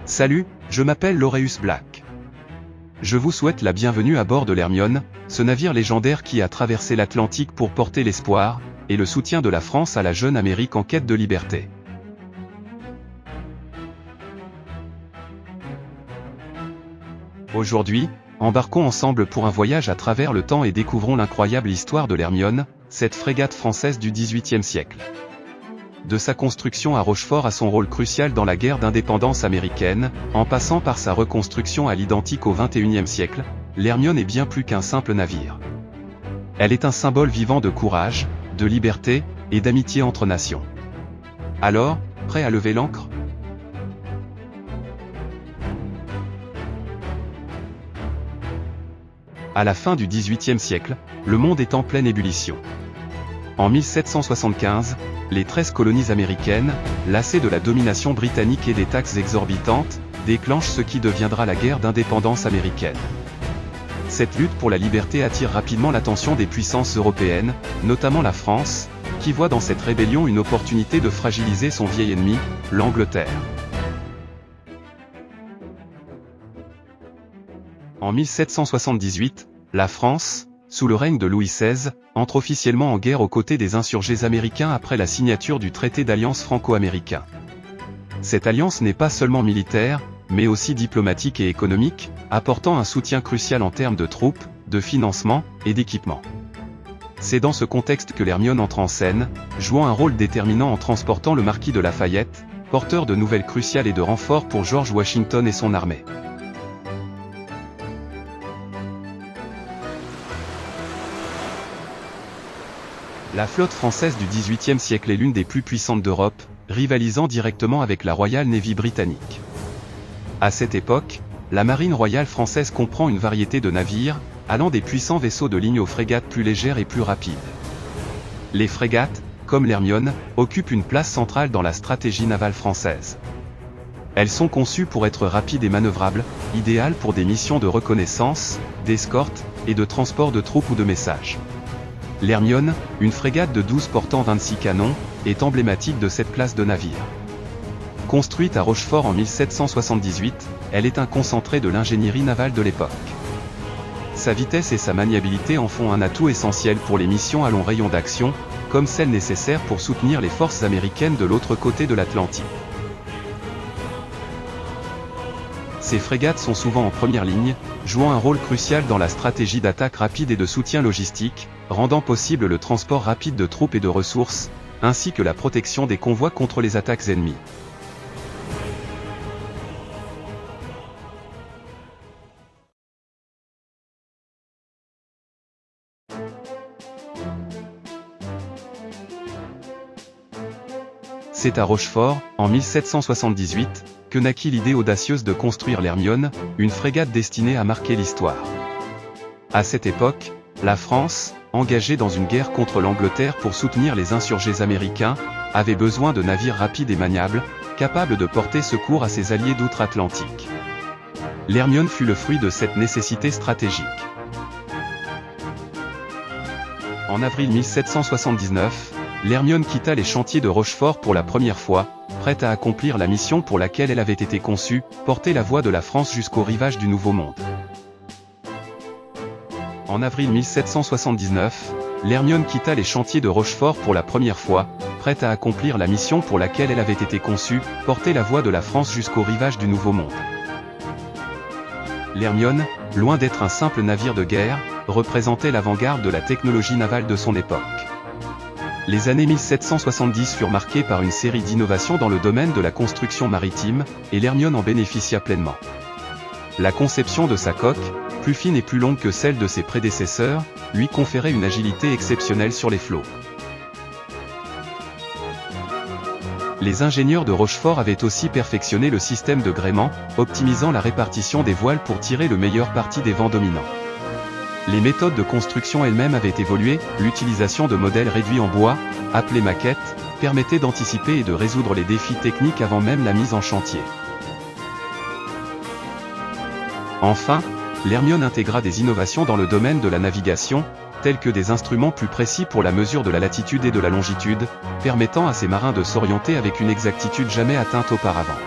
Salut, je m'appelle Laureus Black. Je vous souhaite la bienvenue à bord de l'Hermione, ce navire légendaire qui a traversé l'Atlantique pour porter l'espoir et le soutien de la France à la jeune Amérique en quête de liberté. Aujourd'hui, embarquons ensemble pour un voyage à travers le temps et découvrons l'incroyable histoire de l'Hermione, cette frégate française du XVIIIe siècle. De sa construction à Rochefort à son rôle crucial dans la guerre d'indépendance américaine, en passant par sa reconstruction à l'identique au XXIe siècle, l'Hermione est bien plus qu'un simple navire. Elle est un symbole vivant de courage, de liberté, et d'amitié entre nations. Alors, prêt à lever l'ancre ? À la fin du XVIIIe siècle, le monde est en pleine ébullition. En 1775, les 13 colonies américaines, lassées de la domination britannique et des taxes exorbitantes, déclenchent ce qui deviendra la guerre d'indépendance américaine. Cette lutte pour la liberté attire rapidement l'attention des puissances européennes, notamment la France, qui voit dans cette rébellion une opportunité de fragiliser son vieil ennemi, l'Angleterre. En 1778, la France, sous le règne de Louis XVI, entre officiellement en guerre aux côtés des insurgés américains après la signature du traité d'alliance franco-américain. Cette alliance n'est pas seulement militaire, mais aussi diplomatique et économique, apportant un soutien crucial en termes de troupes, de financement et d'équipement. C'est dans ce contexte que l'Hermione entre en scène, jouant un rôle déterminant en transportant le marquis de Lafayette, porteur de nouvelles cruciales et de renforts pour George Washington et son armée. La flotte française du XVIIIe siècle est l'une des plus puissantes d'Europe, rivalisant directement avec la Royal Navy britannique. À cette époque, la marine royale française comprend une variété de navires, allant des puissants vaisseaux de ligne aux frégates plus légères et plus rapides. Les frégates, comme l'Hermione, occupent une place centrale dans la stratégie navale française. Elles sont conçues pour être rapides et manœuvrables, idéales pour des missions de reconnaissance, d'escorte, et de transport de troupes ou de messages. L'Hermione, une frégate de 12 portant 26 canons, est emblématique de cette classe de navire. Construite à Rochefort en 1778, elle est un concentré de l'ingénierie navale de l'époque. Sa vitesse et sa maniabilité en font un atout essentiel pour les missions à long rayon d'action, comme celles nécessaires pour soutenir les forces américaines de l'autre côté de l'Atlantique. Ces frégates sont souvent en première ligne, jouant un rôle crucial dans la stratégie d'attaque rapide et de soutien logistique, rendant possible le transport rapide de troupes et de ressources, ainsi que la protection des convois contre les attaques ennemies. C'est à Rochefort, en 1778, que naquit l'idée audacieuse de construire l'Hermione, une frégate destinée à marquer l'histoire. À cette époque, la France, engagée dans une guerre contre l'Angleterre pour soutenir les insurgés américains, avait besoin de navires rapides et maniables, capables de porter secours à ses alliés d'outre-Atlantique. L'Hermione fut le fruit de cette nécessité stratégique. En avril 1779, l'Hermione quitta les chantiers de Rochefort pour la première fois, prête à accomplir la mission pour laquelle elle avait été conçue, porter la voix de la France jusqu'au rivage du Nouveau Monde. En avril 1779, l'Hermione quitta les chantiers de Rochefort pour la première fois, prête à accomplir la mission pour laquelle elle avait été conçue, porter la voix de la France jusqu'au rivage du Nouveau Monde. L'Hermione, loin d'être un simple navire de guerre, représentait l'avant-garde de la technologie navale de son époque. Les années 1770 furent marquées par une série d'innovations dans le domaine de la construction maritime, et l'Hermione en bénéficia pleinement. La conception de sa coque, plus fine et plus longue que celle de ses prédécesseurs, lui conférait une agilité exceptionnelle sur les flots. Les ingénieurs de Rochefort avaient aussi perfectionné le système de gréement, optimisant la répartition des voiles pour tirer le meilleur parti des vents dominants. Les méthodes de construction elles-mêmes avaient évolué, l'utilisation de modèles réduits en bois, appelés maquettes, permettait d'anticiper et de résoudre les défis techniques avant même la mise en chantier. Enfin, l'Hermione intégra des innovations dans le domaine de la navigation, tels que des instruments plus précis pour la mesure de la latitude et de la longitude, permettant à ses marins de s'orienter avec une exactitude jamais atteinte auparavant.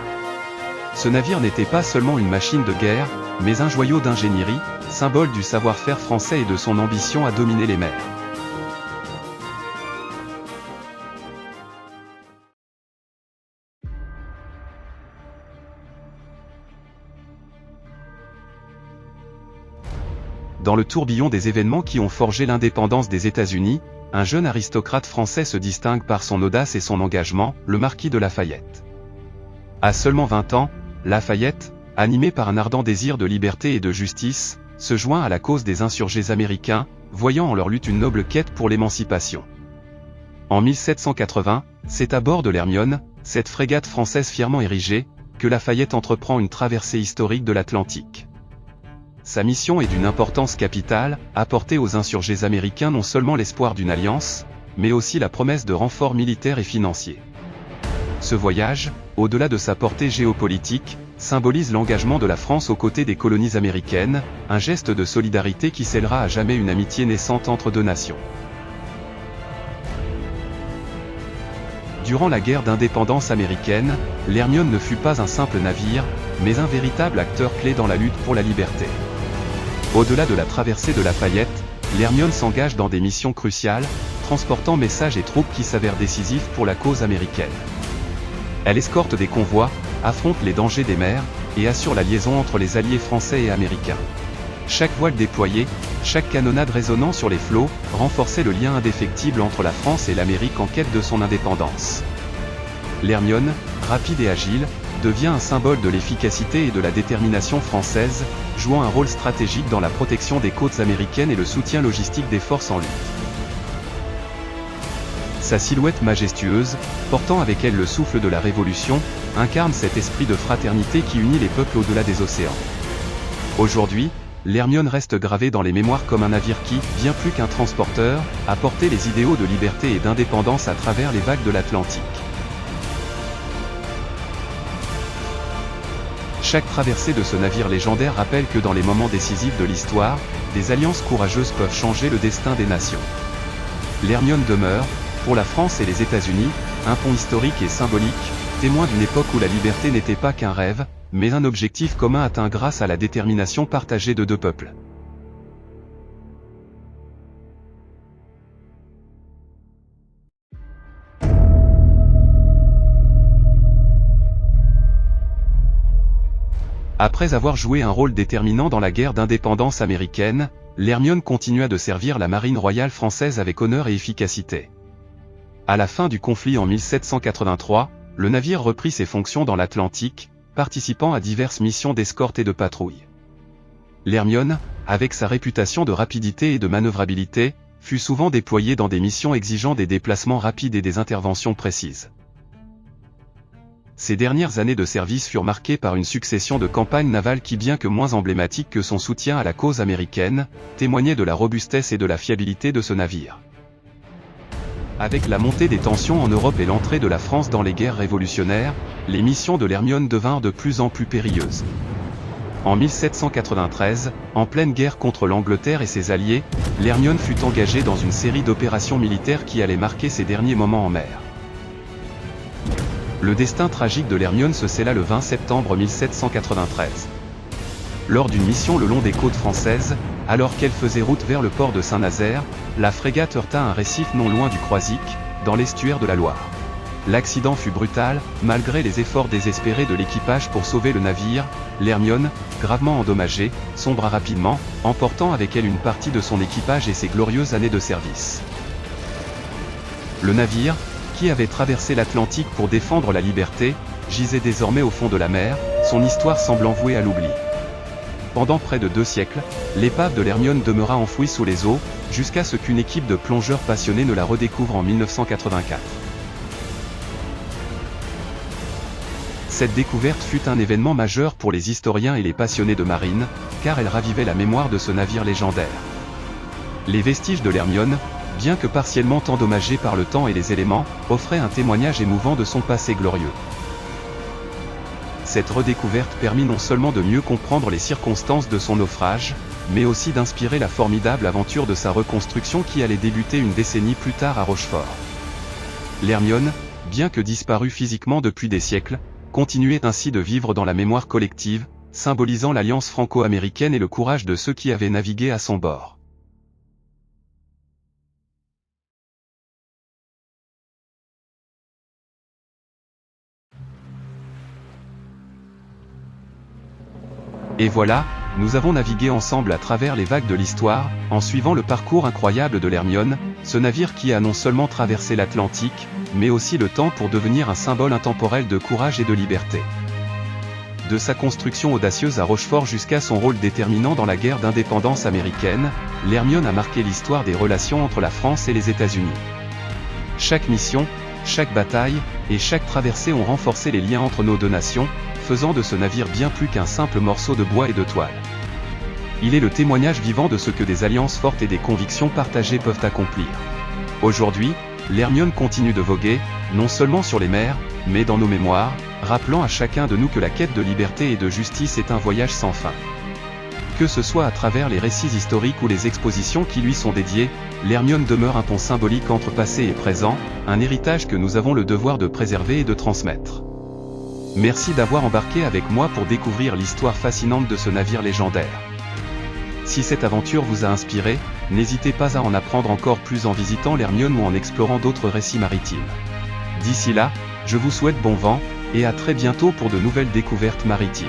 Ce navire n'était pas seulement une machine de guerre, mais un joyau d'ingénierie, symbole du savoir-faire français et de son ambition à dominer les mers. Dans le tourbillon des événements qui ont forgé l'indépendance des États-Unis, un jeune aristocrate français se distingue par son audace et son engagement, le marquis de Lafayette. À seulement 20 ans, Lafayette, animé par un ardent désir de liberté et de justice, se joint à la cause des insurgés américains, voyant en leur lutte une noble quête pour l'émancipation. En 1780, c'est à bord de l'Hermione, cette frégate française fièrement érigée, que Lafayette entreprend une traversée historique de l'Atlantique. Sa mission est d'une importance capitale, apporter aux insurgés américains non seulement l'espoir d'une alliance, mais aussi la promesse de renforts militaires et financiers. Ce voyage, au-delà de sa portée géopolitique, symbolise l'engagement de la France aux côtés des colonies américaines, un geste de solidarité qui scellera à jamais une amitié naissante entre deux nations. Durant la guerre d'indépendance américaine, l'Hermione ne fut pas un simple navire, mais un véritable acteur clé dans la lutte pour la liberté. Au-delà de la traversée de Lafayette, l'Hermione s'engage dans des missions cruciales, transportant messages et troupes qui s'avèrent décisifs pour la cause américaine. Elle escorte des convois, affronte les dangers des mers, et assure la liaison entre les alliés français et américains. Chaque voile déployée, chaque canonnade résonnant sur les flots, renforçait le lien indéfectible entre la France et l'Amérique en quête de son indépendance. L'Hermione, rapide et agile, devient un symbole de l'efficacité et de la détermination française, jouant un rôle stratégique dans la protection des côtes américaines et le soutien logistique des forces en lutte. Sa silhouette majestueuse, portant avec elle le souffle de la Révolution, incarne cet esprit de fraternité qui unit les peuples au-delà des océans. Aujourd'hui, l'Hermione reste gravée dans les mémoires comme un navire qui, bien plus qu'un transporteur, a porté les idéaux de liberté et d'indépendance à travers les vagues de l'Atlantique. Chaque traversée de ce navire légendaire rappelle que dans les moments décisifs de l'histoire, des alliances courageuses peuvent changer le destin des nations. L'Hermione demeure, pour la France et les États-Unis, un pont historique et symbolique, témoin d'une époque où la liberté n'était pas qu'un rêve, mais un objectif commun atteint grâce à la détermination partagée de deux peuples. Après avoir joué un rôle déterminant dans la guerre d'indépendance américaine, l'Hermione continua de servir la marine royale française avec honneur et efficacité. À la fin du conflit en 1783, le navire reprit ses fonctions dans l'Atlantique, participant à diverses missions d'escorte et de patrouille. L'Hermione, avec sa réputation de rapidité et de manœuvrabilité, fut souvent déployée dans des missions exigeant des déplacements rapides et des interventions précises. Ses dernières années de service furent marquées par une succession de campagnes navales qui, bien que moins emblématiques que son soutien à la cause américaine, témoignaient de la robustesse et de la fiabilité de ce navire. Avec la montée des tensions en Europe et l'entrée de la France dans les guerres révolutionnaires, les missions de l'Hermione devinrent de plus en plus périlleuses. En 1793, en pleine guerre contre l'Angleterre et ses alliés, l'Hermione fut engagée dans une série d'opérations militaires qui allaient marquer ses derniers moments en mer. Le destin tragique de l'Hermione se scella le 20 septembre 1793. Lors d'une mission le long des côtes françaises, alors qu'elle faisait route vers le port de Saint-Nazaire, la frégate heurta un récif non loin du Croisic, dans l'estuaire de la Loire. L'accident fut brutal, malgré les efforts désespérés de l'équipage pour sauver le navire. L'Hermione, gravement endommagée, sombra rapidement, emportant avec elle une partie de son équipage et ses glorieuses années de service. Le navire, qui avait traversé l'Atlantique pour défendre la liberté, gisait désormais au fond de la mer, son histoire semblant vouée à l'oubli. Pendant près de 2 siècles, l'épave de l'Hermione demeura enfouie sous les eaux, jusqu'à ce qu'une équipe de plongeurs passionnés ne la redécouvre en 1984. Cette découverte fut un événement majeur pour les historiens et les passionnés de marine, car elle ravivait la mémoire de ce navire légendaire. Les vestiges de l'Hermione, bien que partiellement endommagés par le temps et les éléments, offraient un témoignage émouvant de son passé glorieux. Cette redécouverte permit non seulement de mieux comprendre les circonstances de son naufrage, mais aussi d'inspirer la formidable aventure de sa reconstruction qui allait débuter une décennie plus tard à Rochefort. L'Hermione, bien que disparue physiquement depuis des siècles, continuait ainsi de vivre dans la mémoire collective, symbolisant l'alliance franco-américaine et le courage de ceux qui avaient navigué à son bord. Et voilà, nous avons navigué ensemble à travers les vagues de l'histoire, en suivant le parcours incroyable de l'Hermione, ce navire qui a non seulement traversé l'Atlantique, mais aussi le temps pour devenir un symbole intemporel de courage et de liberté. De sa construction audacieuse à Rochefort jusqu'à son rôle déterminant dans la guerre d'indépendance américaine, l'Hermione a marqué l'histoire des relations entre la France et les États-Unis. Chaque mission, chaque bataille, et chaque traversée ont renforcé les liens entre nos deux nations, faisant de ce navire bien plus qu'un simple morceau de bois et de toile. Il est le témoignage vivant de ce que des alliances fortes et des convictions partagées peuvent accomplir. Aujourd'hui, l'Hermione continue de voguer, non seulement sur les mers, mais dans nos mémoires, rappelant à chacun de nous que la quête de liberté et de justice est un voyage sans fin. Que ce soit à travers les récits historiques ou les expositions qui lui sont dédiées, l'Hermione demeure un pont symbolique entre passé et présent, un héritage que nous avons le devoir de préserver et de transmettre. Merci d'avoir embarqué avec moi pour découvrir l'histoire fascinante de ce navire légendaire. Si cette aventure vous a inspiré, n'hésitez pas à en apprendre encore plus en visitant l'Hermione ou en explorant d'autres récits maritimes. D'ici là, je vous souhaite bon vent, et à très bientôt pour de nouvelles découvertes maritimes.